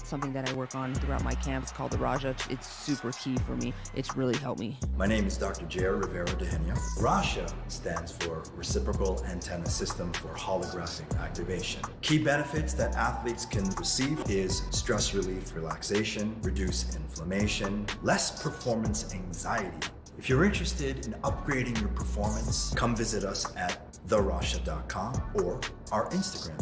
Something that I work on throughout my camps called the Raja. It's super key for me. It's really helped me. My name is Dr. Jair Rivera-Dehenia. RASHA stands for Reciprocal Antenna System for Holographic Activation. Key benefits that athletes can receive is stress relief, relaxation, reduce inflammation, less performance anxiety. If you're interested in upgrading your performance, come visit us at therasha.com or our Instagram.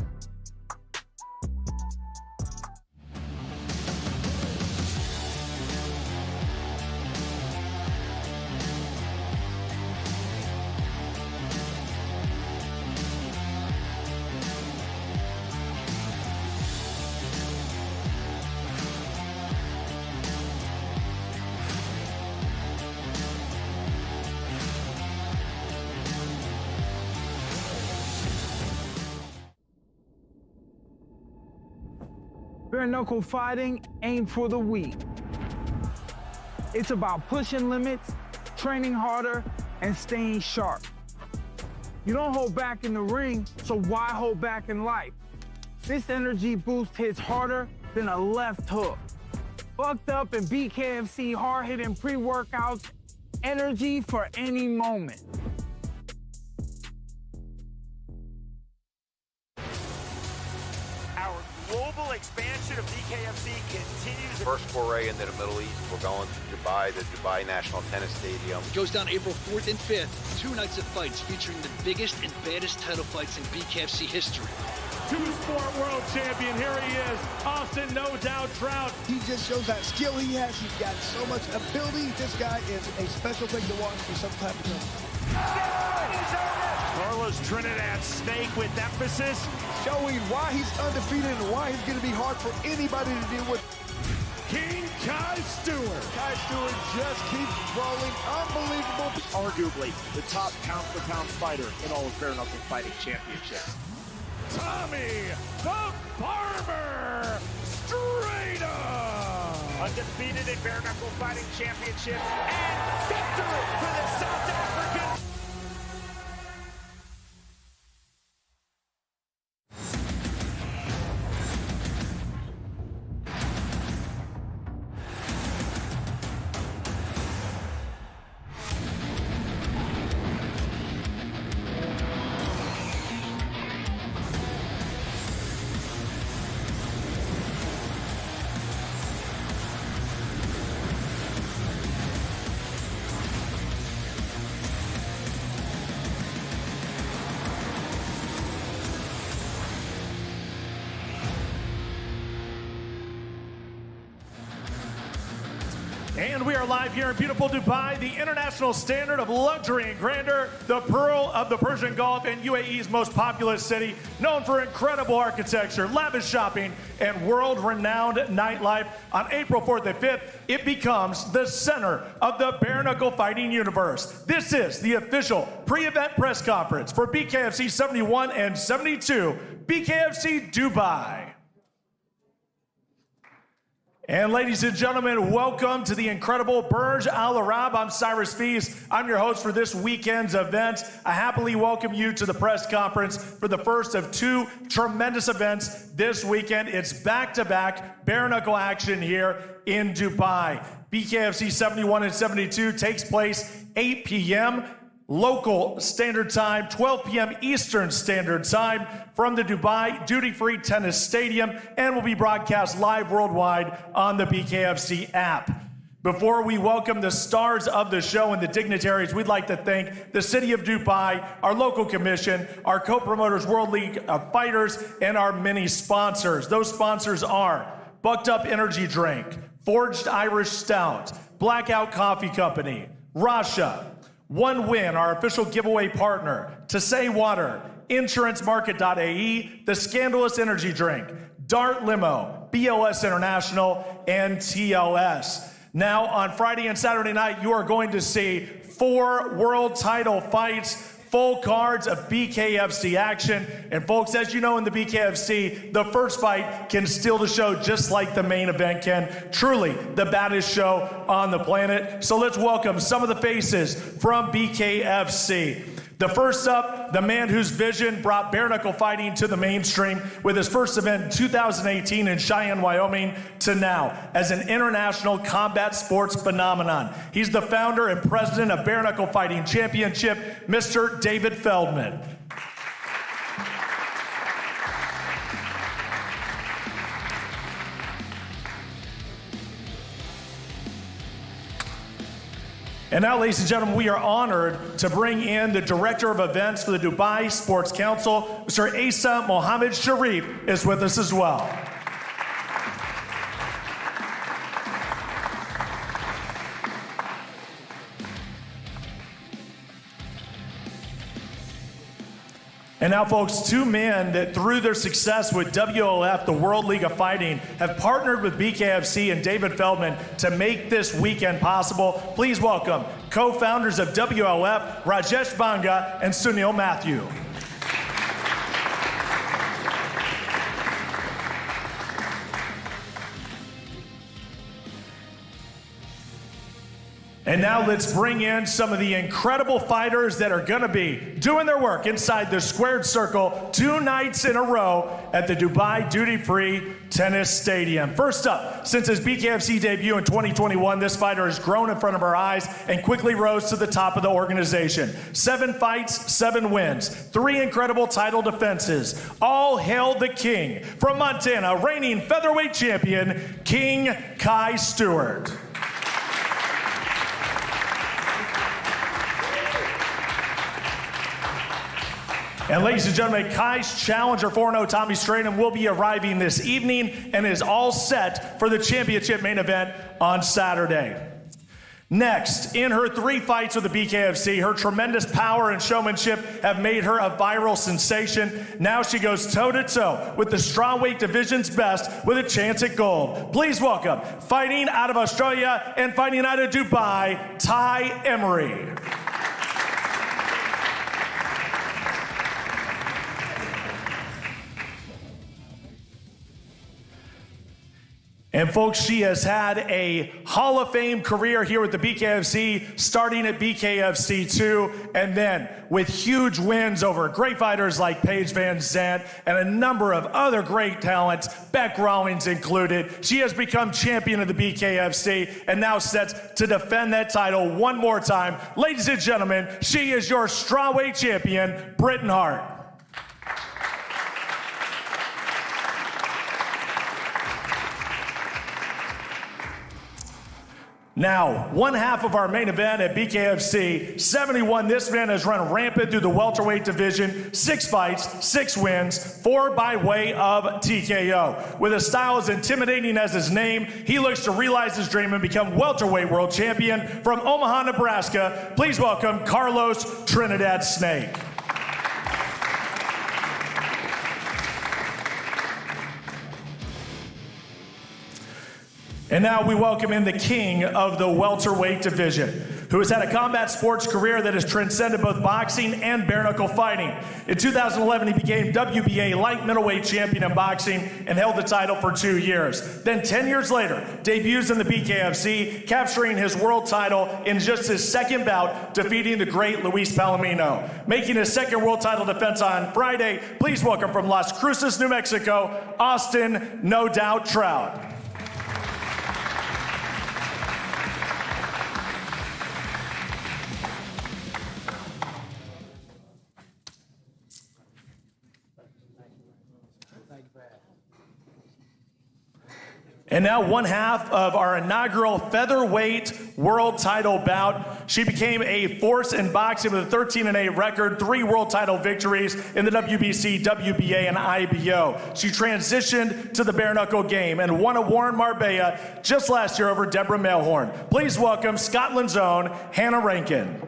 Bare knuckle fighting ain't for the weak. It's about pushing limits, training harder, and staying sharp. You don't hold back in the ring, so why hold back in life? This energy boost hits harder than a left hook. Bucked up in Bkfc hard-hitting pre-workouts, energy for any moment. Global expansion of Bkfc continues. First foray into the Middle East. We're going to Dubai, the Dubai National Tennis Stadium. Goes down April 4th and 5th. 2 nights of fights featuring the biggest and baddest title fights in Bkfc history. Two-sport world champion. Here he is, Austin No Doubt Trout. He just shows that skill he has. He's got so much ability. This guy is a special thing to watch for some time to come. Carlos Trinidad-Snake with emphasis. Showing why he's undefeated and why he's going to be hard for anybody to deal with. King Kai Stewart. Kai Stewart just keeps rolling. Unbelievable. Arguably the top pound-for-pound fighter in all of bare knuckle fighting championships. Tommy the Farmer Strydom. Undefeated in bare knuckle fighting championships and victory for the South African. And we are live here in beautiful Dubai, the international standard of luxury and grandeur, the pearl of the Persian Gulf and UAE's most populous city, known for incredible architecture, lavish shopping, and world-renowned nightlife. On April 4th and 5th, it becomes the center of the bare knuckle fighting universe. This is the official pre-event press conference for Bkfc 71 and 72, Bkfc Dubai. And ladies and gentlemen, welcome to the incredible Burj Al Arab. I'm Cyrus Fees. I'm your host for this weekend's event. I happily welcome you to the press conference for the first of 2 tremendous events this weekend. It's back-to-back bare knuckle action here in Dubai. Bkfc 71 and 72 takes place 8 p.m. local standard time, 12 p.m. Eastern Standard Time from the Dubai Duty-Free Tennis Stadium, and will be broadcast live worldwide on the Bkfc app. Before we welcome the stars of the show and the dignitaries, we'd like to thank the City of Dubai, our local commission, our co-promoters, World League of Fighters, and our many sponsors. Those sponsors are Bucked Up Energy Drink, Forged Irish Stout, Blackout Coffee Company, Rasha, One Win, our official giveaway partner, To Say Water, InsuranceMarket.ae, The Scandalous Energy Drink, Dart Limo, BLS International, and TLS. Now, on Friday and Saturday night, you are going to see 4 world title fights, full cards of BKFC action. And folks, as you know, in the BKFC, the first fight can steal the show just like the main event can. Truly, the baddest show on the planet. So let's welcome some of the faces from BKFC. The first up, the man whose vision brought bare knuckle fighting to the mainstream with his first event in 2018 in Cheyenne, Wyoming, to now as an international combat sports phenomenon. He's the founder and president of Bare Knuckle Fighting Championship, Mr. David Feldman. And now, ladies and gentlemen, we are honored to bring in the Director of Events for the Dubai Sports Council, Mr. Asa Mohammed Sharif, is with us as well. And now, folks, 2 men that through their success with WLF, the World League of Fighting, have partnered with BKFC and David Feldman to make this weekend possible. Please welcome co-founders of WLF, Rajesh Banga and Sunil Matthew. And now let's bring in some of the incredible fighters that are gonna be doing their work inside the squared circle 2 nights in a row at the Dubai Duty-Free Tennis Stadium. First up, since his BKFC debut in 2021, this fighter has grown in front of our eyes and quickly rose to the top of the organization. 7 fights, 7 wins, 3 incredible title defenses. All hail the king. From Montana, reigning featherweight champion, King Kai Stewart. And ladies and gentlemen, Kai's challenger 4-0 Tommy Strydom will be arriving this evening and is all set for the championship main event on Saturday. Next, in her 3 fights with the BKFC, her tremendous power and showmanship have made her a viral sensation. Now she goes toe-to-toe with the strawweight division's best with a chance at gold. Please welcome, fighting out of Australia and fighting out of Dubai, Tai Emery. And folks, she has had a Hall of Fame career here with the BKFC, starting at BKFC 2, and then with huge wins over great fighters like Paige Van Zandt and a number of other great talents, Beck Rawlings included. She has become champion of the BKFC and now sets to defend that title one more time. Ladies and gentlemen, she is your strawweight champion, Britain Hart. Now, one half of our main event at BKFC 71, this man has run rampant through the welterweight division, 6 fights, 6 wins, 4 by way of TKO. With a style as intimidating as his name, he looks to realize his dream and become welterweight world champion. From Omaha, Nebraska, please welcome Carlos Trinidad-Snake. And now we welcome in the king of the welterweight division, who has had a combat sports career that has transcended both boxing and bare knuckle fighting. In 2011, he became WBA light middleweight champion in boxing and held the title for 2 years. Then 10 years later, debuts in the BKFC, capturing his world title in just his 2nd bout, defeating the great Luis Palomino. Making his 2nd world title defense on Friday, please welcome from Las Cruces, New Mexico, Austin No Doubt Trout. And now one half of our inaugural featherweight world title bout. She became a force in boxing with a 13-8 record, 3 world title victories in the WBC, WBA, and IBO. She transitioned to the bare knuckle game and won a war in Marbella just last year over Deborah Melhorn. Please welcome Scotland's own Hannah Rankin.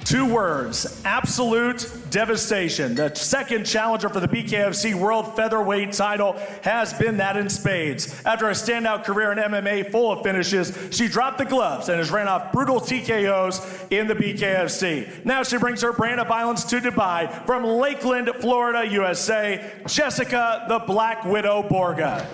2 words, absolute devastation. The second challenger for the BKFC World Featherweight title has been that in spades. After a standout career in MMA full of finishes, she dropped the gloves and has ran off brutal TKOs in the BKFC. Now she brings her brand of violence to Dubai from Lakeland, Florida, USA, Jessica the Black Widow Borga.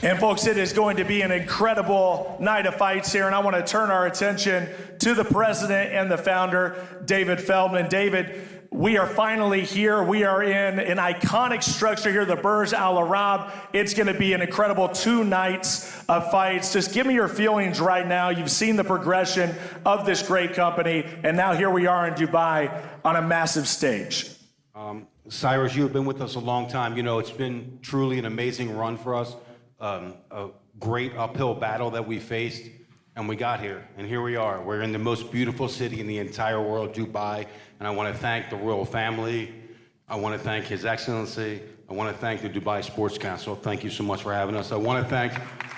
And folks, it is going to be an incredible night of fights here, and I want to turn our attention to the president and the founder, David Feldman. David, we are finally here. We are in an iconic structure here, the Burj Al Arab. It's going to be an incredible 2 nights of fights. Just give me your feelings right now. You've seen the progression of this great company, and now here we are in Dubai on a massive stage. Cyrus, you've been with us a long time. You know, it's been truly an amazing run for us. A great uphill battle that we faced, and we got here, and here we are. We're in the most beautiful city in the entire world, Dubai, and I want to thank the royal family. I want to thank His Excellency. I want to thank the Dubai Sports Council. Thank you so much for having us. I want to thank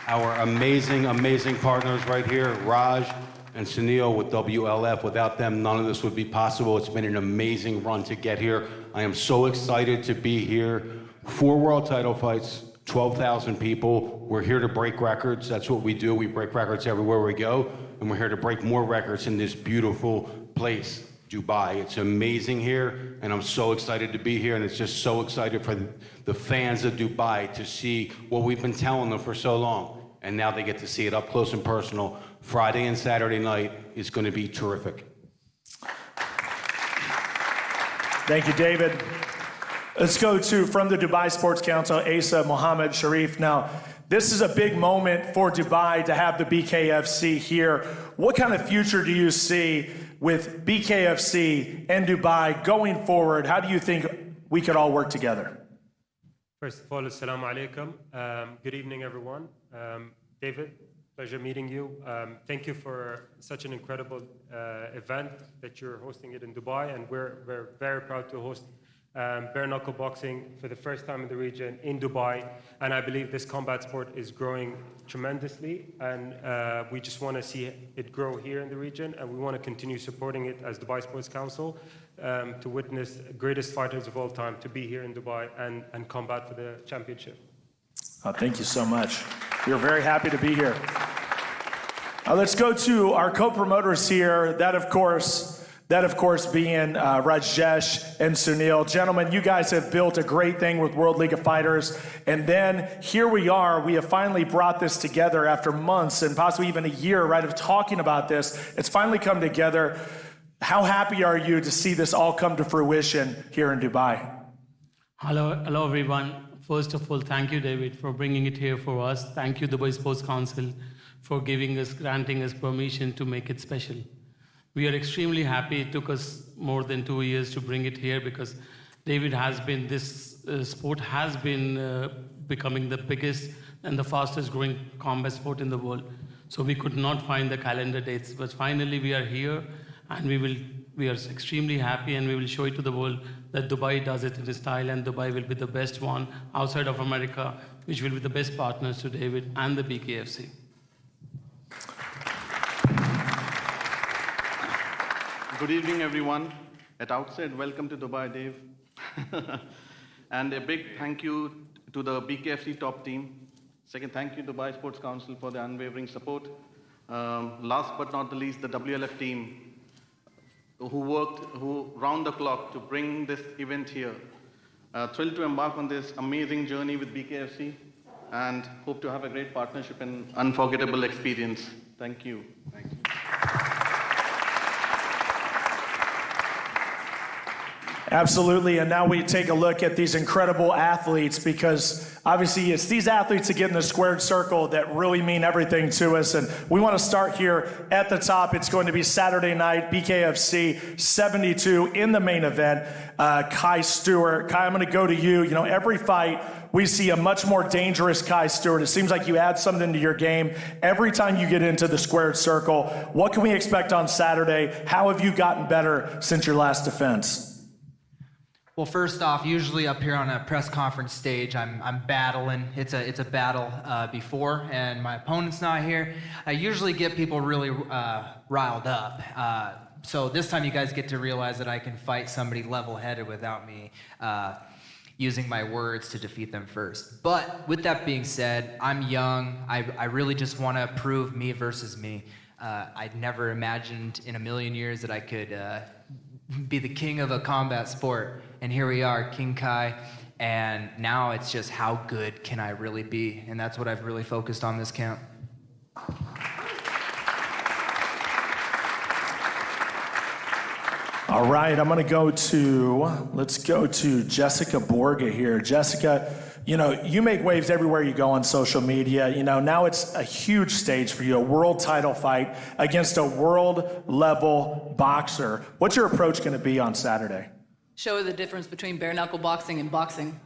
our amazing, amazing partners right here, Raj and Sunil with WLF. Without them, none of this would be possible. It's been an amazing run to get here. I am so excited to be here. 4 world title fights, 12,000 people. We're here to break records. That's what we do. We break records everywhere we go, and we're here to break more records in this beautiful place, Dubai. It's amazing here, and I'm so excited to be here, and it's just so excited for the fans of Dubai to see what we've been telling them for so long, and now they get to see it up close and personal. Friday and Saturday night is going to be terrific. Thank you, David. Let's go to, from the Dubai Sports Council, Asa Mohammed Sharif. Now, this is a big moment for Dubai to have the BKFC here. What kind of future do you see with BKFC and Dubai going forward? How do you think we could all work together? First of all, assalamu alaikum. Good evening, everyone. David, pleasure meeting you. Thank you for such an incredible event that you're hosting it in Dubai, and we're very proud to host bare knuckle boxing for the first time in the region in Dubai, and I believe this combat sport is growing tremendously, and we just want to see it grow here in the region, and we want to continue supporting it as Dubai Sports Council to witness the greatest fighters of all time to be here in Dubai and combat for the championship. Thank you so much. We're very happy to be here. Let's go to our co-promoters here. That, of course, being Rajesh and Sunil. Gentlemen, you guys have built a great thing with World League of Fighters. And then here we are. We have finally brought this together after months and possibly even a year, right, of talking about this. It's finally come together. How happy are you to see this all come to fruition here in Dubai? Hello, everyone. First of all, thank you, David, for bringing it here for us. Thank you, Dubai Sports Council, for granting us permission to make it special. We are extremely happy. It took us more than 2 years to bring it here because David has been, this sport has been becoming the biggest and the fastest growing combat sport in the world. So we could not find the calendar dates, but finally we are here, and we are extremely happy, and we will show it to the world that Dubai does it in a style, and Dubai will be the best one outside of America, which will be the best partners to David and the BKFC. Good evening, everyone. At outset, welcome to Dubai, Dave. And a big thank you to the BKFC top team. Second, thank you to Dubai Sports Council for the unwavering support. Last but not the least, the WLF team, who round the clock to bring this event here. Thrilled to embark on this amazing journey with BKFC, and hope to have a great partnership and unforgettable experience. Thank you. Thank you. Absolutely, and now we take a look at these incredible athletes, because obviously it's these athletes that get in the squared circle that really mean everything to us, and we want to start here at the top. It's going to be Saturday night, BKFC 72 in the main event. Kai Stewart. Kai, I'm going to go to you. You know, every fight we see a much more dangerous Kai Stewart. It seems like you add something to your game every time you get into the squared circle. What can we expect on Saturday? How have you gotten better since your last defense? Well, first off, usually up here on a press conference stage, I'm battling. It's a battle before, and my opponent's not here. I usually get people really riled up. So this time you guys get to realize that I can fight somebody level-headed without me using my words to defeat them first. But with that being said, I'm young. I really just want to prove me versus me. I'd never imagined in a million years that I could be the king of a combat sport. And here we are, King Kai, and now it's just how good can I really be? And that's what I've really focused on this camp. All right, let's go to Jessica Borga here. Jessica, you make waves everywhere you go on social media. Now it's a huge stage for you, a world title fight against a world level boxer. What's your approach going to be on Saturday? Show the difference between bare knuckle boxing and boxing.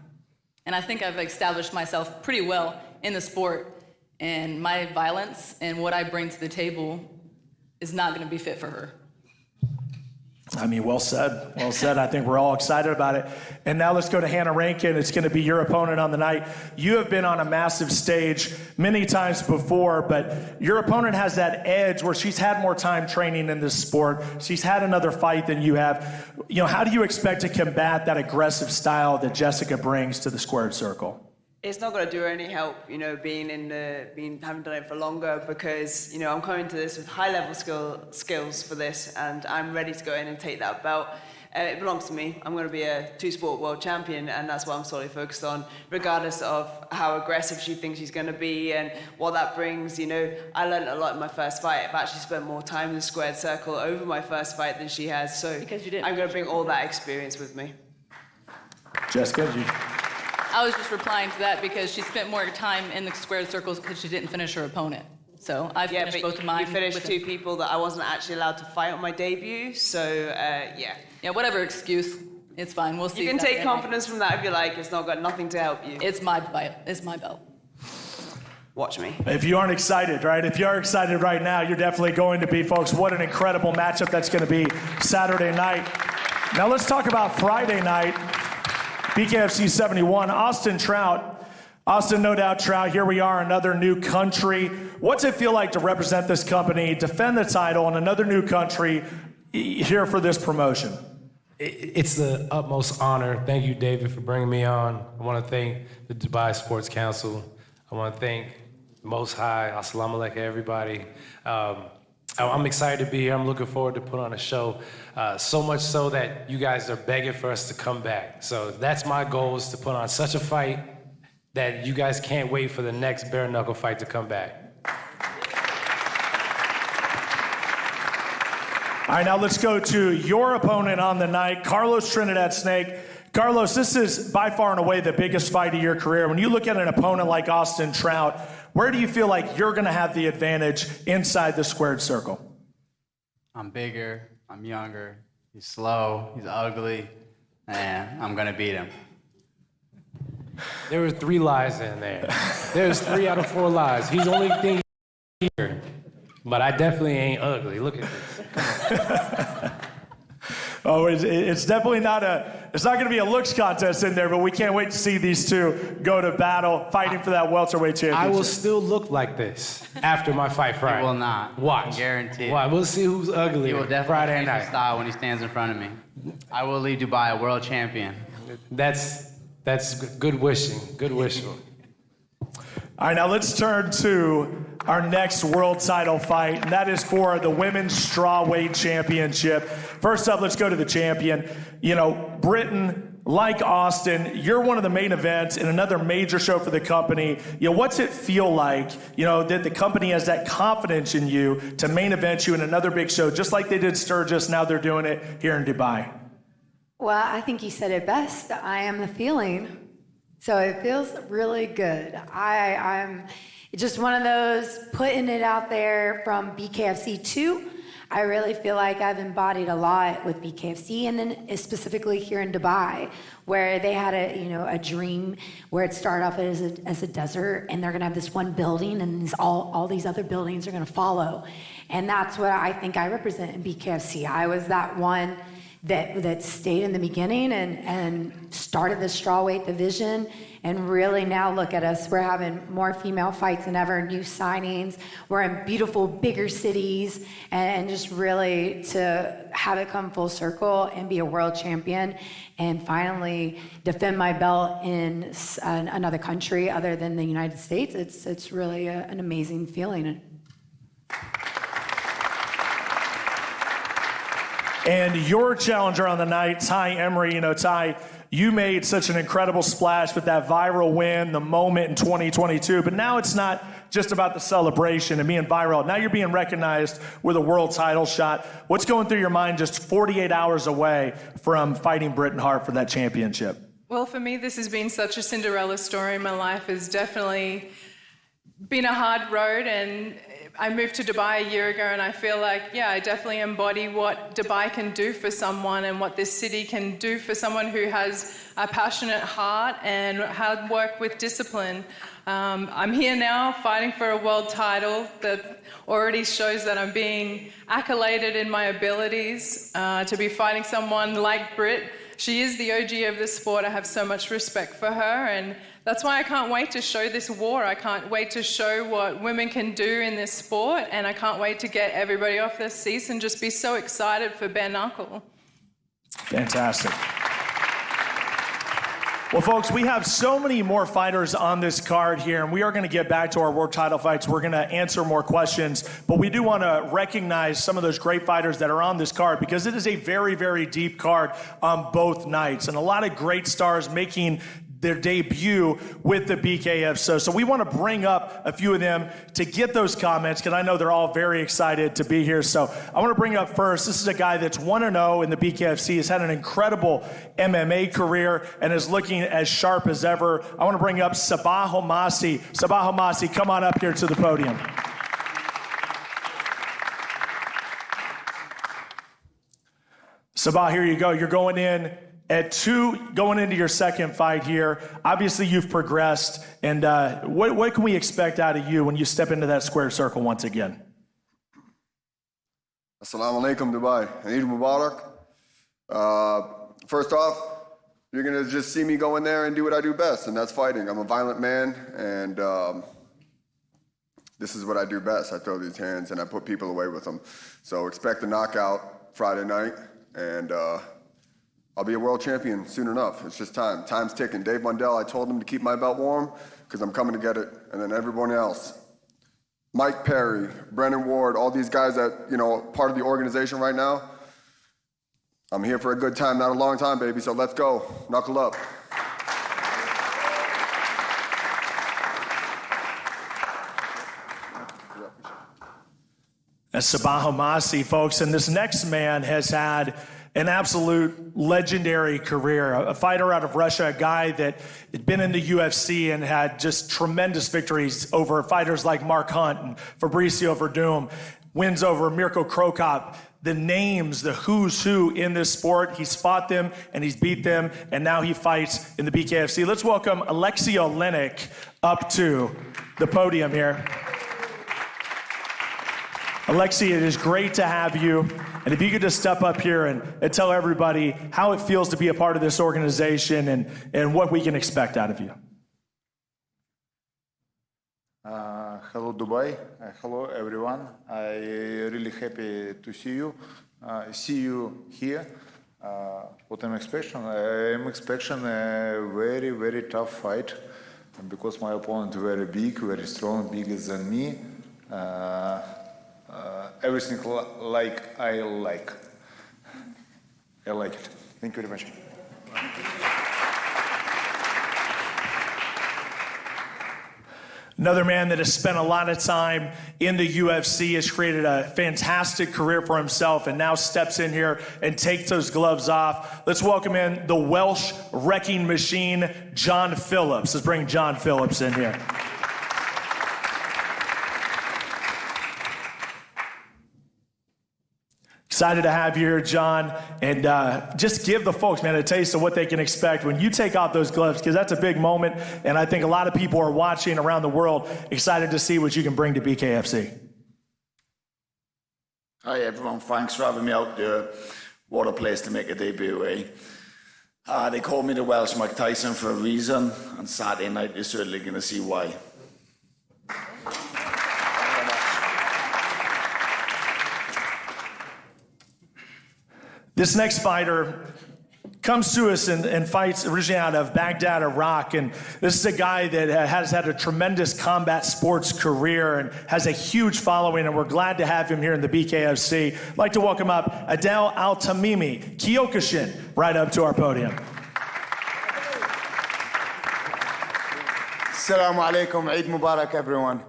And I think I've established myself pretty well in the sport, and my violence and what I bring to the table is not going to be fit for her. I mean, well said. Well said. I think we're all excited about it. And now let's go to Hannah Rankin. It's going to be your opponent on the night. You have been on a massive stage many times before, but your opponent has that edge where she's had more time training in this sport. She's had another fight than you have. How do you expect to combat that aggressive style that Jessica brings to the squared circle? It's not going to do her any help, having done it for longer, because, I'm coming to this with high-level skills for this, and I'm ready to go in and take that belt. It belongs to me. I'm going to be a two-sport world champion, and that's what I'm solely focused on, regardless of how aggressive she thinks she's going to be and what that brings. I learned a lot in my first fight. I've actually spent more time in the squared circle over my first fight than she has, so I'm going to bring all that experience with me. Jessica, I was just replying to that because she spent more time in the squared circles because she didn't finish her opponent. So I finished both of mine. You finished two people that I wasn't actually allowed to fight on my debut, so yeah. Yeah, whatever excuse, it's fine. We'll see. You can take confidence from that if you like. It's not got nothing to help you. It's my belt. It's my belt. Watch me. If you aren't excited, right? If you are excited right now, you're definitely going to be, folks. What an incredible matchup that's going to be Saturday night. Now let's talk about Friday night. Bkfc 71, Austin Trout. Austin, no doubt, Trout, here we are, another new country. What's it feel like to represent this company, defend the title in another new country here for this promotion? It's the utmost honor. Thank you, David, for bringing me on. I want to thank the Dubai Sports Council. I want to thank the Most High. Assalamu alaikum, everybody. I'm excited to be here. I'm looking forward to put on a show, so much so that you guys are begging for us to come back. So that's my goal, is to put on such a fight that you guys can't wait for the next bare knuckle fight to come back. All right, now let's go to your opponent on the night, Carlos Trinidad-Snake. Carlos, this is by far and away the biggest fight of your career. When you look at an opponent like Austin Trout, where do you feel like you're going to have the advantage inside the squared circle? I'm bigger, I'm younger, he's slow, he's ugly, and I'm going to beat him. There were 3 lies in there. There's 3 out of 4 lies. He's the only thing here. But I definitely ain't ugly. Look at this. Oh, it's definitely it's not going to be a looks contest in there, but we can't wait to see these two go to battle, fighting for that welterweight championship. I will still look like this after my fight Friday. He will not. Watch. I guarantee it. Why? We'll see who's ugly. He will definitely Friday change night. his style when he stands in front of me. I will leave Dubai a world champion. That's good wishing. Good wishing. All right, now let's turn to our next world title fight, and that is for the Women's Strawweight Championship. First up, let's go to the champion. Britain, like Austin, you're one of the main events in another major show for the company. What's it feel like, that the company has that confidence in you to main event you in another big show, just like they did Sturgis, now they're doing it here in Dubai? Well, I think you said it best. I am the feeling. So it feels really good. I'm just one of those putting it out there from Bkfc 2. I really feel like I've embodied a lot with Bkfc, and then specifically here in Dubai, where they had a dream where it started off as a desert, and they're gonna have this one building, and all these other buildings are gonna follow. And that's what I think I represent in Bkfc. I was that one that stayed in the beginning and started the strawweight division, and really now look at us. We're having more female fights than ever, new signings. We're in beautiful, bigger cities, and just really to have it come full circle and be a world champion and finally defend my belt in another country other than the United States. It's really an amazing feeling. And your challenger on the night, Tai Emery, you know, Tai, you made such an incredible splash with that viral win, the moment in 2022, but now it's not just about the celebration and being viral. Now you're being recognized with a world title shot. What's going through your mind just 48 hours away from fighting Britain Hart for that championship? Well, for me, this has been such a Cinderella story. My life has definitely been a hard road, and I moved to Dubai a year ago, and I feel like, yeah, I definitely embody what Dubai can do for someone and what this city can do for someone who has a passionate heart and hard work with discipline. I'm here now fighting for a world title that already shows that I'm being accoladed in my abilities to be fighting someone like Britt. She is the OG of the sport. I have so much respect for her, and that's why I can't wait to show this war. I can't wait to show what women can do in this sport, and I can't wait to get everybody off their seats and just be so excited for bare knuckle. Fantastic. Well, folks, we have so many more fighters on this card here, and we are going to get back to our world title fights. We're going to answer more questions, but we do want to recognize some of those great fighters that are on this card because it is a very, very deep card on both nights, and a lot of great stars making their debut with the Bkfc. So we want to bring up a few of them to get those comments because I know they're all very excited to be here. So I want to bring up first, this is a guy that's 1-0 in the Bkfc. He's had an incredible MMA career and is looking as sharp as ever. I want to bring up Sabah Homasi. Sabah Homasi, come on up here to the podium. Sabah, here you go. You're going in at 2, going into your second fight here. Obviously, you've progressed, and what can we expect out of you when you step into that square circle once again? Assalamu alaikum, Dubai. Eid Mubarak. First off, you're going to just see me go in there and do what I do best, and that's fighting. I'm a violent man, and this is what I do best. I throw these hands, and I put people away with them. So expect a knockout Friday night, and I'll be a world champion soon enough. It's just time. Time's ticking. Dave Mundell, I told him to keep my belt warm because I'm coming to get it. And then everyone else. Mike Perry, Brennan Ward, all these guys that, you know, part of the organization right now. I'm here for a good time, not a long time, baby. So let's go. Knuckle up. That's Sabah Homasi, folks. And this next man has had an absolute legendary career, a fighter out of Russia, a guy that had been in the UFC and had just tremendous victories over fighters like Mark Hunt and Fabricio Verdum, wins over Mirko Krokop. The names, the who's who in this sport, he's fought them and he's beat them, and now he fights in the Bkfc. Let's welcome Alexei Oleinik up to the podium here. Alexei, it is great to have you. And if you could just step up here and tell everybody how it feels to be a part of this organization and what we can expect out of you. Hello, Dubai. Hello, everyone. I'm really happy to see you here. What I'm expecting? I'm expecting a very, very tough fight because my opponent is very big, very strong, bigger than me. Everything like I like. I like it. Thank you very much. Another man that has spent a lot of time in the UFC, has created a fantastic career for himself, and now steps in here and takes those gloves off. Let's welcome in the Welsh wrecking machine, John Phillips. Let's bring John Phillips in here. Excited to have you here, John, and just give the folks, man, a taste of what they can expect when you take off those gloves, because that's a big moment, and I think a lot of people are watching around the world excited to see what you can bring to Bkfc. Hi, everyone. Thanks for having me out there. what a place to make a debut, eh? They call me the Welsh Mike Tyson for a reason, and Saturday night you're certainly going to see why. This next fighter comes to us and fights originally out of Baghdad, Iraq. And this is a guy that has had a tremendous combat sports career and has a huge following. And we're glad to have him here in the BKFC. I'd like to welcome up Adel Al-Tamimi, Kyokushin, right up to our podium. Assalamu alaikum, Eid Mubarak, everyone.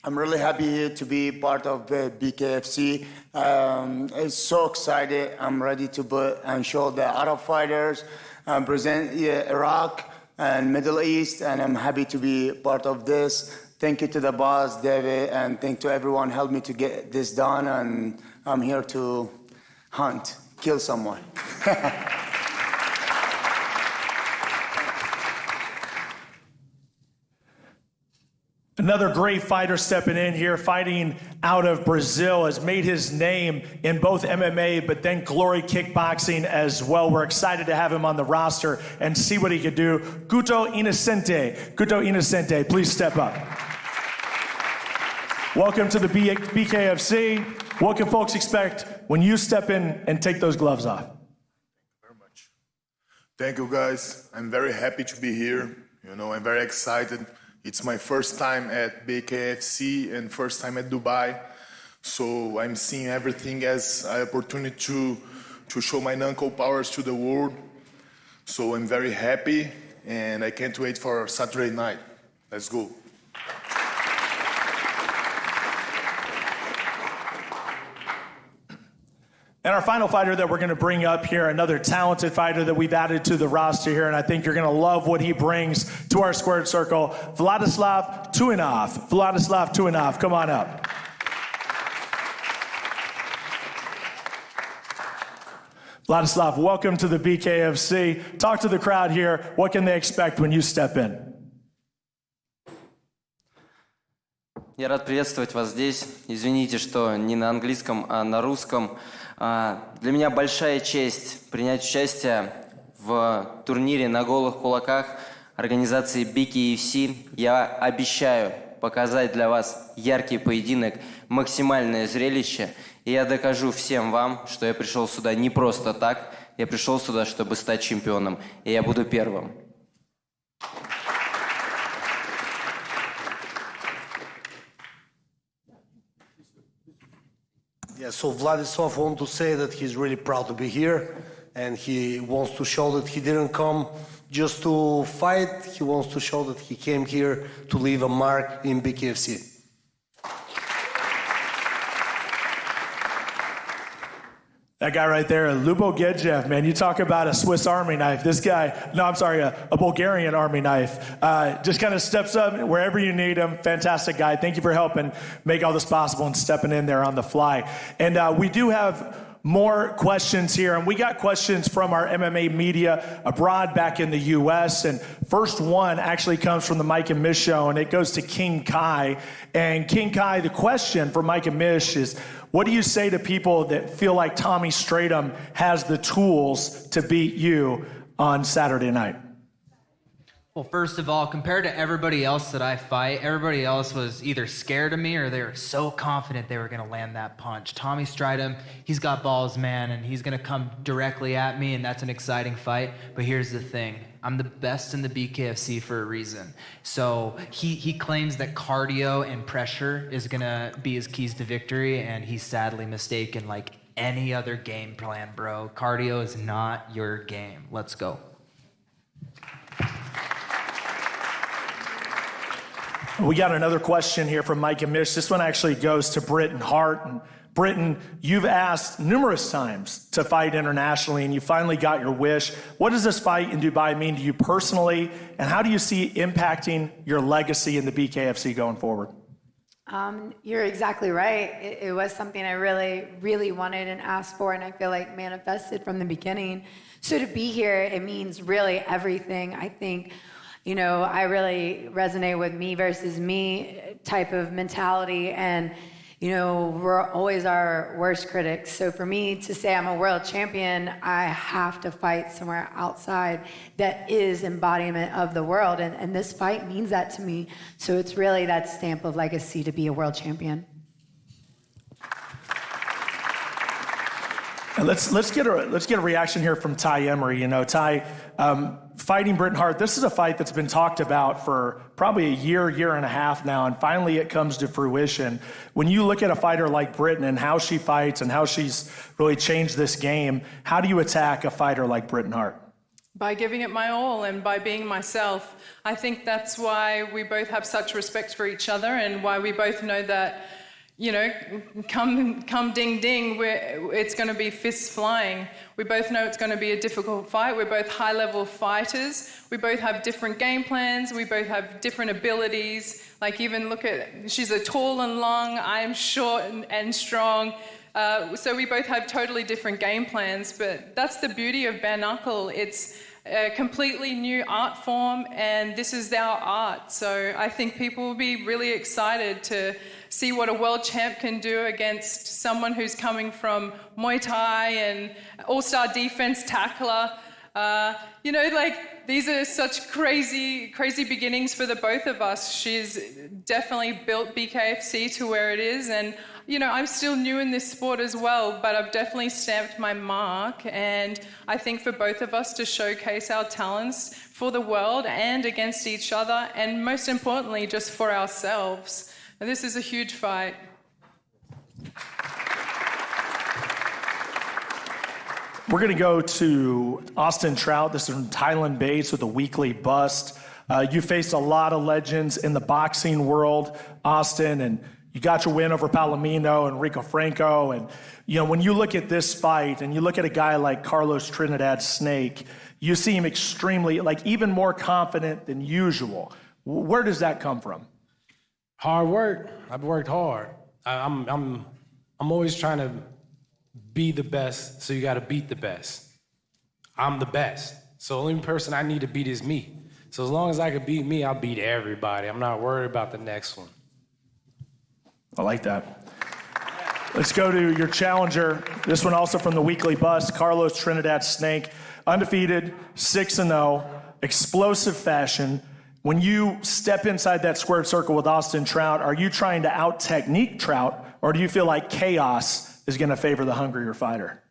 I'm really happy here to be part of the BKFC. I'm so excited. I'm ready to put and show the Arab fighters and present Iraq and Middle East, and I'm happy to be part of this. Thank you to the boss, David, and thank to everyone who helped me to get this done, and I'm here to hunt, kill someone. Another great fighter stepping in here, fighting out of Brazil, has made his name in both MMA, but then Glory Kickboxing as well. We're excited to have him on the roster and see what he could do. Guto Inocente. Guto Inocente, please step up. Welcome to the BKFC. What can folks expect when you step in and take those gloves off? Thank you, guys. I'm very happy to be here. You know, I'm very excited. It's my first time at Bkfc and first time at Dubai. So I'm seeing everything as an opportunity to show my knuckle powers to the world. So I'm very happy and I can't wait for Saturday night. Let's go. And our final fighter that we're going to bring up here, another talented fighter that we've added to the roster here, and I think you're going to love what he brings to our squared circle, Vladislav Tuinov. Vladislav Tuinov, come on up. Vladislav, welcome to the BKFC. Talk to the crowd here. What can they expect when you step in? Я рад приветствовать вас здесь. Извините, что не на английском, а на русском. Для меня большая честь принять участие в турнире на голых кулаках организации Bkfc. Я обещаю показать для вас яркий поединок, максимальное зрелище. И я докажу всем вам, что я пришел сюда не просто так. Я пришел сюда, чтобы стать чемпионом. И я буду первым. Yeah, so Vladislav wants to say that he's really proud to be here, and he wants to show that he didn't come just to fight. He wants to show that he came here to leave a mark in Bkfc. That guy right there, Lubo Gedjev, man, you talk about a Swiss Army knife. This guy, no, I'm sorry, a Bulgarian Army knife. Just kind of steps up wherever you need him. Fantastic guy. Thank you for helping make all this possible and stepping in there on the fly. And we do have more questions here, and we got questions from our MMA media abroad back in the U.S., and first one actually comes from the Mike and Mish show, and it goes to King Kai. And King Kai, the question for Mike and Mish is, what do you say to people that feel like Tommy Strydom has the tools to beat you on Saturday night? Well, first of all, compared to everybody else that I fight, everybody else was either scared of me or they were so confident they were going to land that punch. Tommy Strydom, he's got balls, man, and he's going to come directly at me, and that's an exciting fight. But here's the thing. I'm the best in the BKFC for a reason. So he claims that cardio and pressure is going to be his keys to victory, and he's sadly mistaken like any other game plan, bro. Cardio is not your game. Let's go. We got another question here from Mike and Mish. This one actually goes to Britton Hart. And Britton, you've asked numerous times to fight internationally, and you finally got your wish. What does this fight in Dubai mean to you personally, and how do you see it impacting your legacy in the BKFC going forward? You're exactly right. It was something I really, really wanted and asked for, and I feel like manifested from the beginning. So to be here, it means really everything. I think, you know, I really resonate with me versus me type of mentality, and you know, we're always our worst critics. So for me to say I'm a world champion, I have to fight somewhere outside that is embodiment of the world. And this fight means that to me. So it's really that stamp of legacy to be a world champion. And let's get a reaction here from Tai Emery. You know, Tai, fighting Britain Hart, this is a fight that's been talked about for probably a year and a half now, and finally it comes to fruition. When you look at a fighter like Britain and how she fights and how she's really changed this game, how do you attack a fighter like Britain Hart? By giving it my all and by being myself. I think that's why we both have such respect for each other and why we both know that, you know, come ding ding, it's going to be fists flying. We both know it's going to be a difficult fight. We're both high-level fighters. We both have different game plans. We both have different abilities. Like even look at, she's a tall and long, I'm short and strong. So we both have totally different game plans, but that's the beauty of bare knuckle. It's a completely new art form, and this is our art. So I think people will be really excited to see what a world champ can do against someone who's coming from Muay Thai and all-star defense tackler. You know, like, these are such crazy beginnings for the both of us. She's definitely built Bkfc to where it is, and you know, I'm still new in this sport as well, but I've definitely stamped my mark, and I think for both of us to showcase our talents for the world and against each other, and most importantly, just for ourselves. And this is a huge fight. We're going to go to Austin Trout. This is from Thailand base with a weekly bust. You faced a lot of legends in the boxing world, Austin, and you got your win over Palomino and Rico Franco. And, you know, when you look at this fight and you look at a guy like Carlos Trinidad-Snake, you see him extremely, like, even more confident than usual. Where does that come from? Hard work. I've worked hard. I'm always trying to be the best, so you got to beat the best. I'm the best. So the only person I need to beat is me. So as long as I can beat me, I'll beat everybody. I'm not worried about the next one. I like that. Let's go to your challenger. This one also from the weekly bust, Carlos Trinidad-Snake. Undefeated, 6-0, explosive fashion. When you step inside that squared circle with Austin Trout, are you trying to out-technique Trout, or do you feel like chaos is going to favor the hungrier fighter?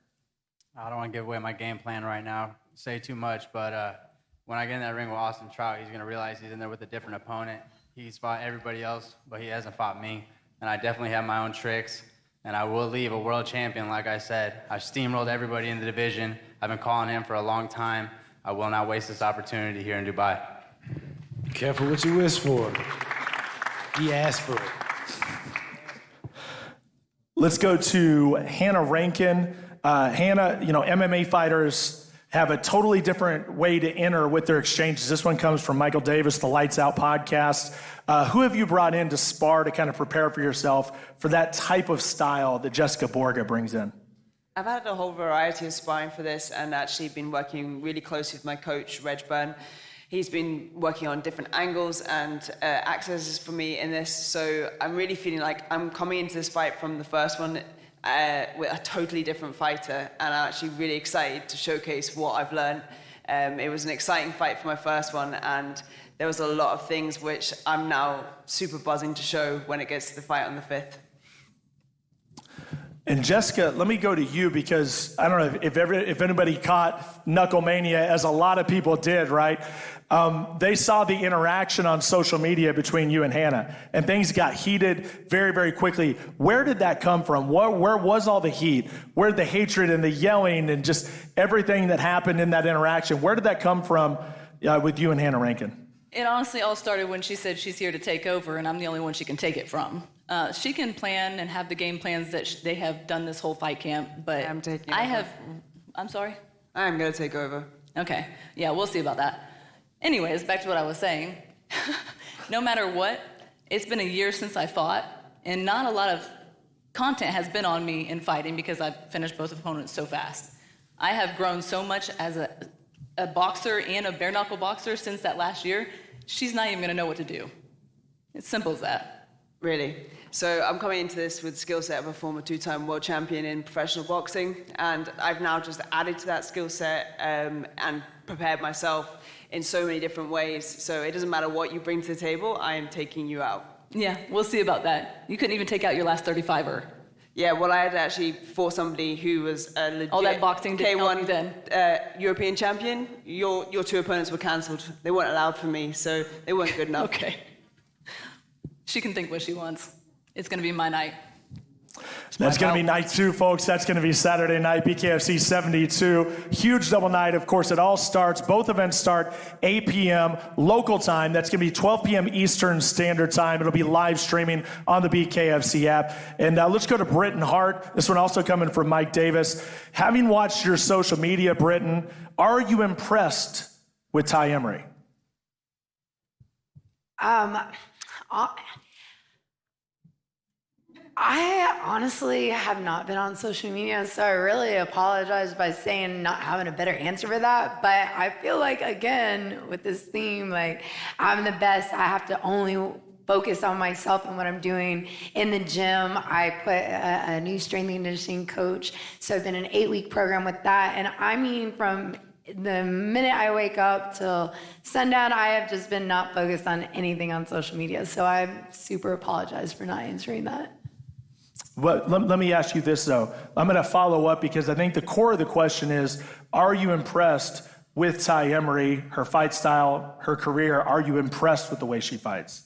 I don't want to give away my game plan right now, say too much, but when I get in that ring with Austin Trout, he's going to realize he's in there with a different opponent. He's fought everybody else, but he hasn't fought me. And I definitely have my own tricks, and I will leave a world champion, like I said. I've steamrolled everybody in the division. I've been calling him for a long time. I will not waste this opportunity here in Dubai. Be careful what you wish for. He asked for it. Let's go to Hannah Rankin. Hannah, you know, MMA fighters have a totally different way to enter with their exchanges. This one comes from Michael Davis, the Lights Out podcast. Who have you brought in to spar to kind of prepare for yourself for that type of style that Jessica Borga brings in? I've had a whole variety of sparring for this and actually been working really closely with my coach, Reg Byrne. He's been working on different angles and accesses for me in this, so I'm really feeling like I'm coming into this fight from the first one with a totally different fighter, and I'm actually really excited to showcase what I've learned. It was an exciting fight for my first one, and there was a lot of things which I'm now super buzzing to show when it gets to the fight on the 5th. And Jessica, let me go to you, because I don't know if anybody caught Knucklemania, as a lot of people did, right? They saw the interaction on social media between you and Hannah, and things got heated very, very quickly. Where did that come from? Where was all the heat? Where did the hatred and the yelling and just everything that happened in that interaction, where did that come from with you and Hannah Rankin? It honestly all started when she said she's here to take over, and I'm the only one she can take it from. She can plan and have the game plans that they have done this whole fight camp, but I'm sorry? I'm going to take over. Okay. Yeah, we'll see about that. Anyways, back to what I was saying. No matter what, it's been a year since I fought, and not a lot of content has been on me in fighting because I've finished both opponents so fast. I have grown so much as a boxer and a bare-knuckle boxer since that last year. She's not even going to know what to do. It's simple as that. Really. So I'm coming into this with the skill set of a former two-time world champion in professional boxing, and I've now just added to that skill set and prepared myself in so many different ways. So it doesn't matter what you bring to the table, I am taking you out. Yeah, we'll see about that. You couldn't even take out your last 35er. Yeah, well, I had to actually fought somebody who was a legit All that boxing didn't help you then. European champion. Your two opponents were cancelled. They weren't allowed for me, so they weren't good enough. Okay. She can think what she wants. It's going to be my night. That's going to be night 2, folks. That's going to be Saturday night, BKFC 72. Huge double night. Of course, it all starts. Both events start 8 p.m. local time. That's going to be 12 p.m. Eastern Standard Time. It'll be live streaming on the BKFC app. And let's go to Britton Hart. This one also coming from Mike Davis. Having watched your social media, Britton, are you impressed with Tai Emery? I honestly have not been on social media, so I really apologize by saying not having a better answer for that. But I feel like, again, with this theme, like, I'm the best. I have to only focus on myself and what I'm doing in the gym. I put a new strength and conditioning coach, so I've been in an 8-week program with that. And I mean, from the minute I wake up till sundown, I have just been not focused on anything on social media. So I super apologize for not answering that. Well, let me ask you this, though. I'm going to follow up because I think the core of the question is, are you impressed with Tai Emery, her fight style, her career? Are you impressed with the way she fights?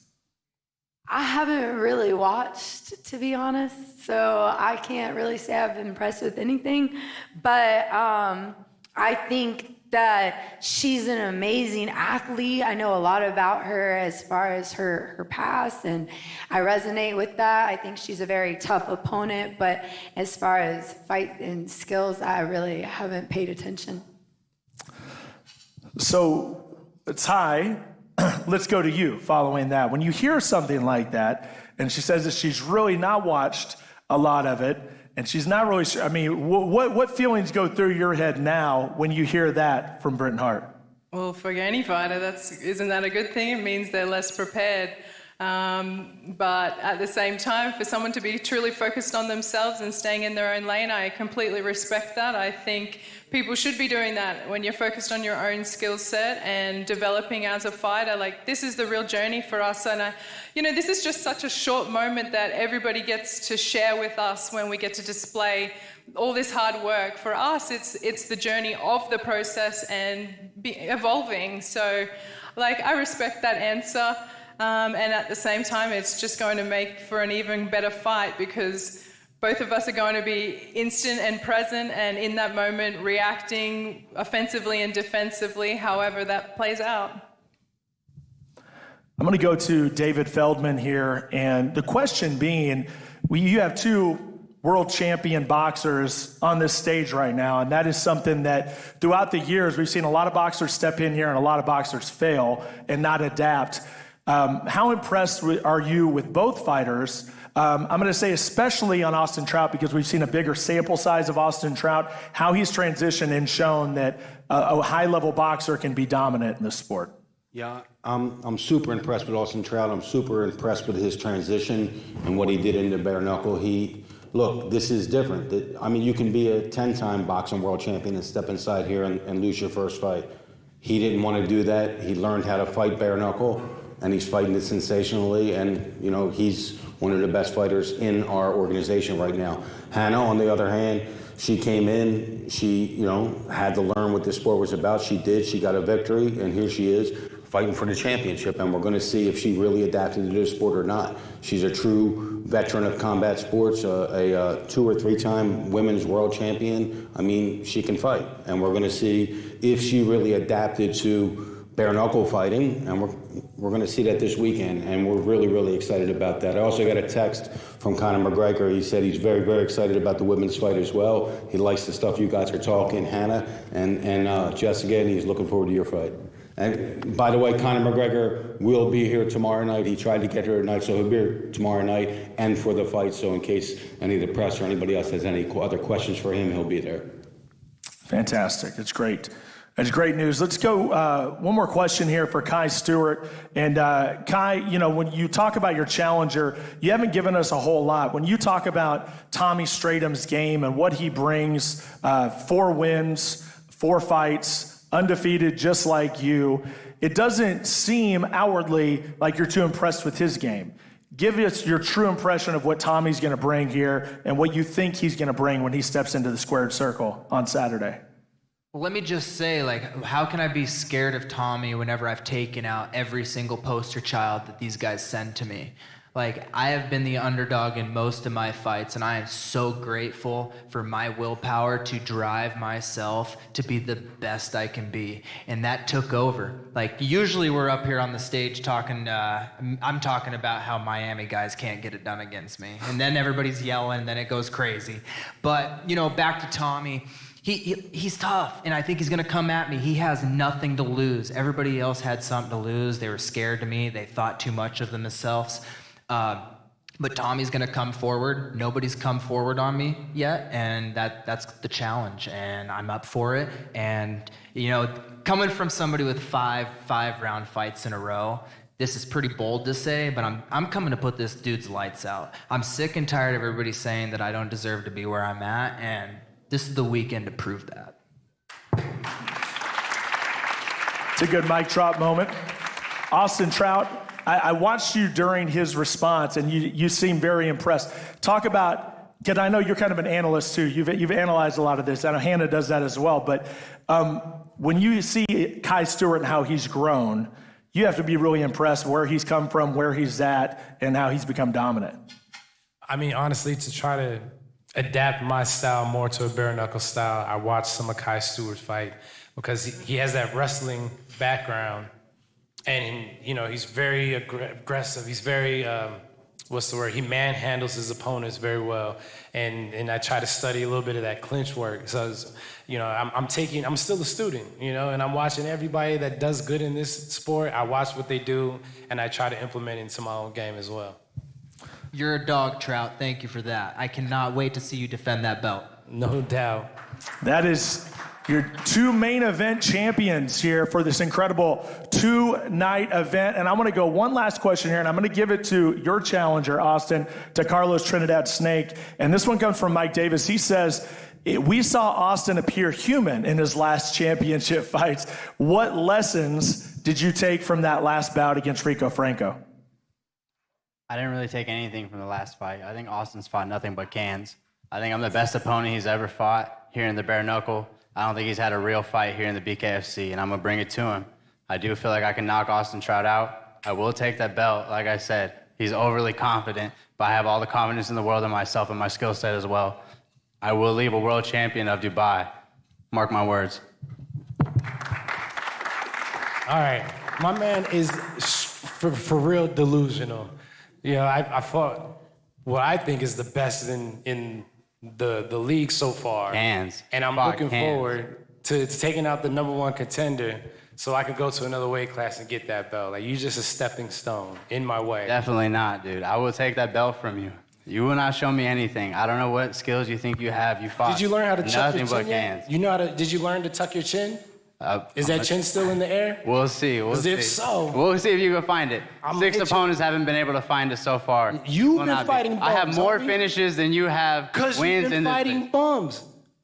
I haven't really watched, to be honest, so I can't really say I've been impressed with anything. But I think that she's an amazing athlete. I know a lot about her as far as her past, and I resonate with that. I think she's a very tough opponent, but as far as fight and skills, I really haven't paid attention. So, Tai, let's go to you following that. When you hear something like that, and she says that she's really not watched a lot of it, and she's not really sure. I mean, what feelings go through your head now when you hear that from Britton Hart? Well, for any fighter, isn't that a good thing? It means they're less prepared. But at the same time, for someone to be truly focused on themselves and staying in their own lane, I completely respect that. I think people should be doing that when you're focused on your own skill set and developing as a fighter. Like, this is the real journey for us. And, this is just such a short moment that everybody gets to share with us when we get to display all this hard work. For us, it's the journey of the process and evolving. So, I respect that answer. And at the same time, it's just going to make for an even better fight because both of us are going to be instant and present and in that moment reacting offensively and defensively, however that plays out. I'm going to go to David Feldman here. And the question being, you have 2 world champion boxers on this stage right now. And that is something that throughout the years, we've seen a lot of boxers step in here and a lot of boxers fail and not adapt. How impressed are you with both fighters? I'm going to say especially on Austin Trout because we've seen a bigger sample size of Austin Trout, how he's transitioned and shown that a high-level boxer can be dominant in this sport. Yeah, I'm super impressed with Austin Trout. I'm super impressed with his transition and what he did in the bare knuckle. Look, this is different. You can be a 10-time boxing world champion and step inside here and lose your first fight. He didn't want to do that. He learned how to fight bare knuckle. And he's fighting it sensationally, and he's one of the best fighters in our organization right now. Hannah, on the other hand, she came in, she had to learn what this sport was about. She did, she got a victory, and here she is fighting for the championship, and we're going to see if she really adapted to this sport or not. She's a true veteran of combat sports, a 2 or 3-time women's world champion. She can fight, and we're going to see if she really adapted to bare knuckle fighting, and we're going to see that this weekend, and we're really, really excited about that. I also got a text from Conor McGregor. He said he's very, very excited about the women's fight as well. He likes the stuff you guys are talking, Hannah and Jessica, and he's looking forward to your fight. And by the way, Conor McGregor will be here tomorrow night. He tried to get here tonight, so he'll be here tomorrow night and for the fight. So in case any of the press or anybody else has any other questions for him, he'll be there. Fantastic. It's great. That's great news. Let's go. One more question here for Kai Stewart. And Kai, you know, when you talk about your challenger, you haven't given us a whole lot. When you talk about Tommy Strydom's game and what he brings, 4 wins, 4 fights, undefeated just like you, it doesn't seem outwardly like you're too impressed with his game. Give us your true impression of what Tommy's going to bring here and what you think he's going to bring when he steps into the squared circle on Saturday. Well, let me just say, like, how can I be scared of Tommy whenever I've taken out every single poster child that these guys send to me? Like, I have been the underdog in most of my fights, and I am so grateful for my willpower to drive myself to be the best I can be. And that took over. Like, usually we're up here on the stage talking, I'm talking about how Miami guys can't get it done against me. And then everybody's yelling, and then it goes crazy. But, you know, back to Tommy. He's tough, and I think he's going to come at me. He has nothing to lose. Everybody else had something to lose. They were scared to me. They thought too much of themselves. But Tommy's going to come forward. Nobody's come forward on me yet, and that's the challenge, and I'm up for it. And, you know, coming from somebody with five-round fights in a row, this is pretty bold to say, but I'm coming to put this dude's lights out. I'm sick and tired of everybody saying that I don't deserve to be where I'm at, and this is the weekend to prove that. It's a good mic drop moment. Austin Trout, I watched you during his response, and you seem very impressed. Talk about, because I know you're kind of an analyst too. You've analyzed a lot of this. I know Hannah does that as well. But when you see Kai Stewart and how he's grown, you have to be really impressed where he's come from, where he's at, and how he's become dominant. I mean, honestly, to try to adapt my style more to a bare knuckle style, I watched some of Kai Stewart's fight because he has that wrestling background, and you know he's very aggressive. He's very he manhandles his opponents very well, and I try to study a little bit of that clinch work. So you know, I'm still a student, you know, and I'm watching everybody that does good in this sport. I watch what they do, and I try to implement it into my own game as well. You're a dog, Trout. Thank you for that. I cannot wait to see you defend that belt. No doubt. That is your 2 main event champions here for this incredible 2-night event. And I want to go one last question here, and I'm going to give it to your challenger, Austin, to Carlos Trinidad-Snake. And this one comes from Mike Davis. He says, we saw Austin appear human in his last championship fights. What lessons did you take from that last bout against Rico Franco? I didn't really take anything from the last fight. I think Austin's fought nothing but cans. I think I'm the best opponent he's ever fought here in the bare knuckle. I don't think he's had a real fight here in the Bkfc, and I'm gonna bring it to him. I do feel like I can knock Austin Trout out. I will take that belt. Like I said, he's overly confident, but I have all the confidence in the world in myself and my skill set as well. I will leave a world champion of Dubai. Mark my words. All right, my man is for real delusional. You know, I fought what I think is the best in the league so far. Hands. And I'm looking forward to taking out the #1 contender so I can go to another weight class and get that belt. Like, you're just a stepping stone in my way. Definitely not, dude. I will take that belt from you. You will not show me anything. I don't know what skills you think you have. You fought. Did you learn how to tuck your nothing chin but yet? cans. You know how to? Did you learn to tuck your chin? Is that chin still in the air? We'll see. We'll see. If so, we'll see if you can find it. 6 opponents haven't been able to find it so far. You've been fighting bums. I have more finishes than you have wins you've been in this fighting thing. bums.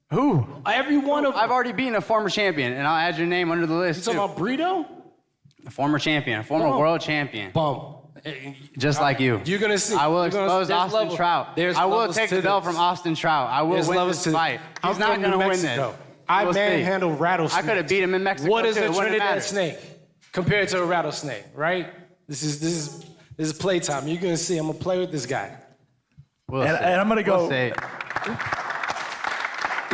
Who? Every one of them. I've already beaten a former champion, and I'll add your name under the list. You talking about Brito? A former champion, a former world champion. Bum. Just like you. You're gonna see. I will expose Austin Trout. I will take the belt from Austin Trout. I will win this fight. He's not going to win this. I manhandled rattlesnakes. I could have beat him in Mexico. What is too. a Trinidad-Snake compared to a rattlesnake, right? This is playtime. You're gonna see. I'm gonna play with this guy. And I'm gonna go.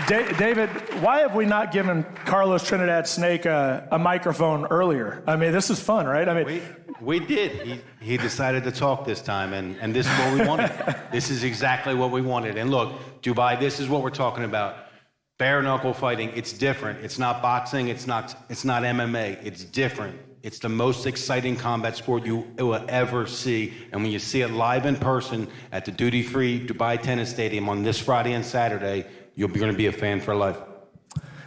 David, why have we not given Carlos Trinidad-Snake a microphone earlier? I mean, this is fun, right? I mean, we did. He decided to talk this time, and this is what we wanted. This is exactly what we wanted. And look, Dubai, this is what we're talking about. Bare knuckle fighting, it's different. It's not boxing, it's not MMA, it's different. It's the most exciting combat sport you will ever see. And when you see it live in person at the duty-free Dubai Tennis Stadium on this Friday and Saturday, you're going to be a fan for life.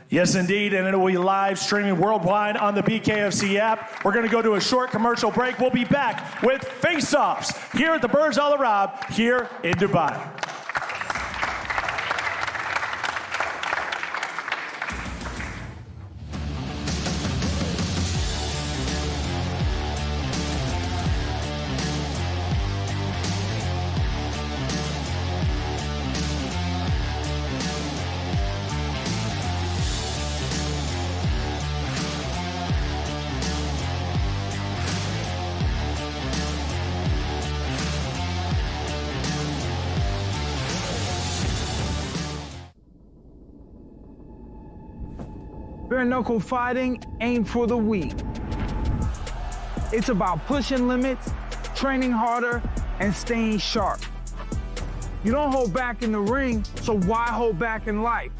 Yes, indeed, and it will be live streaming worldwide on the Bkfc app. We're going to go to a short commercial break. We'll be back with face-offs here at the Burj Al Arab here in Dubai. Bare knuckle fighting ain't for the weak. It's about pushing limits, training harder, and staying sharp. You don't hold back in the ring, so why hold back in life?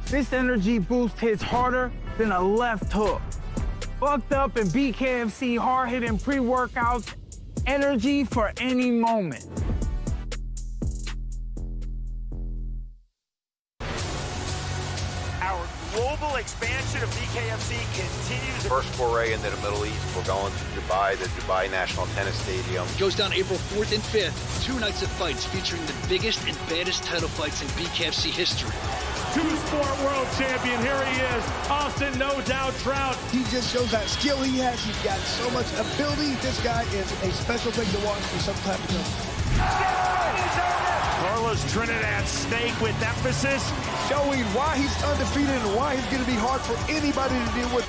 This energy boost hits harder than a left hook. Bucked up in Bkfc hard-hitting pre-workouts, energy for any moment. Global expansion of Bkfc continues. First foray into the Middle East. We're going to Dubai, the Dubai National Tennis Stadium. Goes down April 4th and 5th. 2 nights of fights featuring the biggest and baddest title fights in Bkfc history. Two-sport world champion. Here he is, Austin No Doubt Trout. He just shows that skill he has. He's got so much ability. This guy is a special thing to watch for some time to come. Carlos Trinidad-Snake with emphasis. Showing why he's undefeated and why he's going to be hard for anybody to deal with.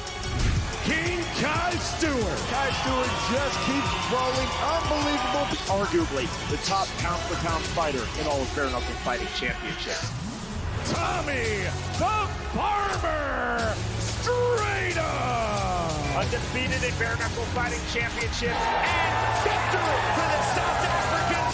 King Kai Stewart. Kai Stewart just keeps rolling. Unbelievable. Arguably the top pound-for-pound fighter in all of bare-knuckle fighting championships. Tommy the Barber Strydom. Undefeated in bare-knuckle fighting championships and victory for the South African.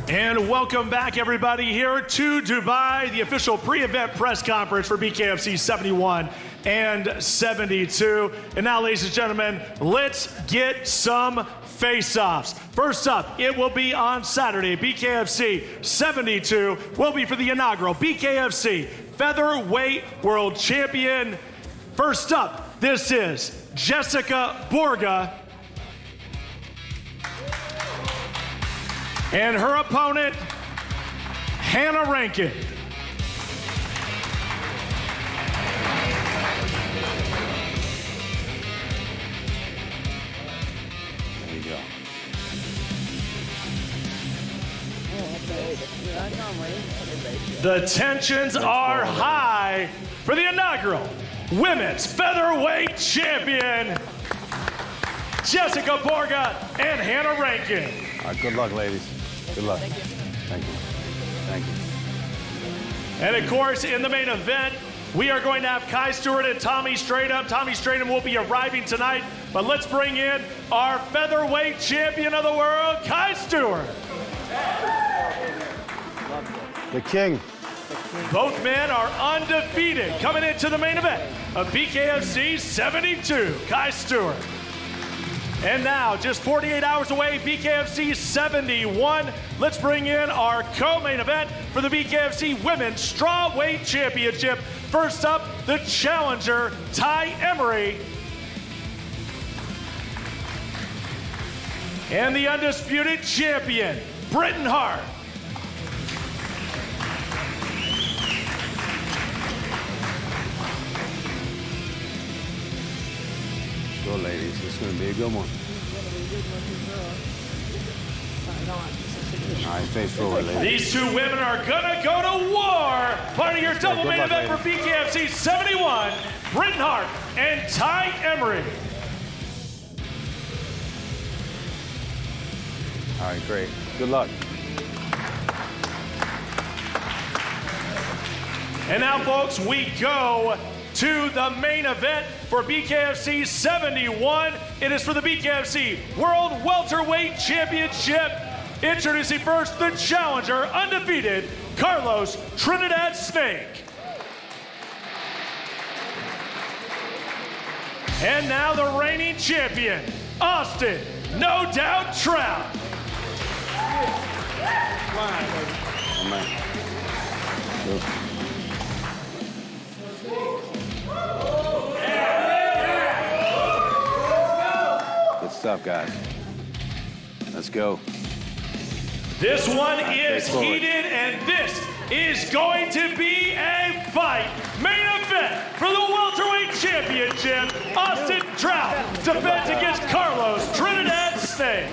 And welcome back, everybody, here to Dubai, the official pre-event press conference for Bkfc 71 and 72. And now, ladies and gentlemen, let's get some face-offs. First up, it will be on Saturday. Bkfc 72 will be for the inaugural Bkfc Featherweight World Champion. First up, this is Jessica Borga. And her opponent, Hannah Rankin. There you go. The tensions are high for the inaugural Women's Featherweight Champion, Jessica Borga and Hannah Rankin. All right, good luck, ladies. Good luck. Thank you. Thank you. Thank you. And of course, in the main event, we are going to have Kai Stewart and Tommy Strydom. Tommy Strydom will be arriving tonight, but let's bring in our featherweight champion of the world, Kai Stewart. The king. Both men are undefeated coming into the main event of Bkfc 72, Kai Stewart. And now, just 48 hours away, Bkfc 71. Let's bring in our co-main event for the Bkfc Women's Strawweight Championship. First up, the challenger, Tai Emery. And the undisputed champion, Hart. Go, ladies. It's going to be a good one. All right, face forward, ladies. These two women are gonna go to war. Part of your double main event for Bkfc 71, Hart and Tai Emery. All right, great. Good luck. And now, folks, we go to the main event for Bkfc 71. It is for the Bkfc World Welterweight Championship. Introducing first the challenger, undefeated, Carlos Trinidad-Snake. And now the reigning champion, Austin, No Doubt Trout. Oh, man. Good stuff, guys. Let's go. This one is heated, and this is going to be a fight. Main event for the welterweight championship. Austin Trout defends against Carlos Trinidad-Snake.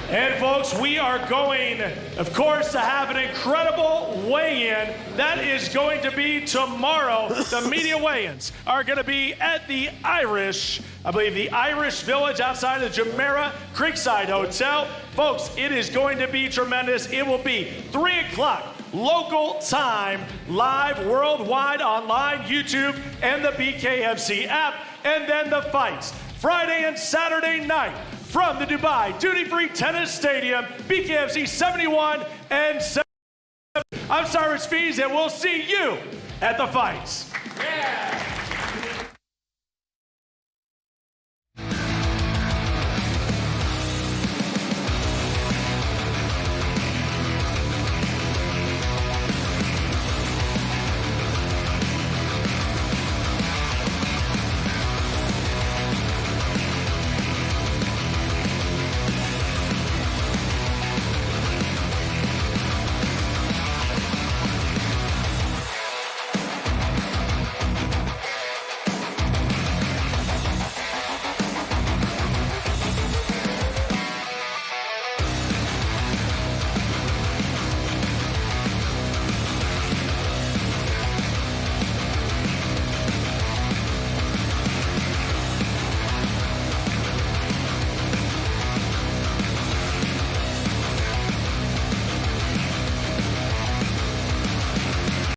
And folks, we are going, of course, to have an incredible weigh-in. That is going to be tomorrow. The media weigh-ins are going to be at the Irish, I believe the Irish Village outside the Jumeirah Creekside Hotel. Folks, it is going to be tremendous. It will be 3 o'clock local time, live worldwide online, YouTube, and the Bkfc app. And then the fights, Friday and Saturday night, from the Dubai Duty-Free Tennis Stadium, Bkfc 71 and 7. I'm Cyrus Fees, and we'll see you at the fights. Yeah.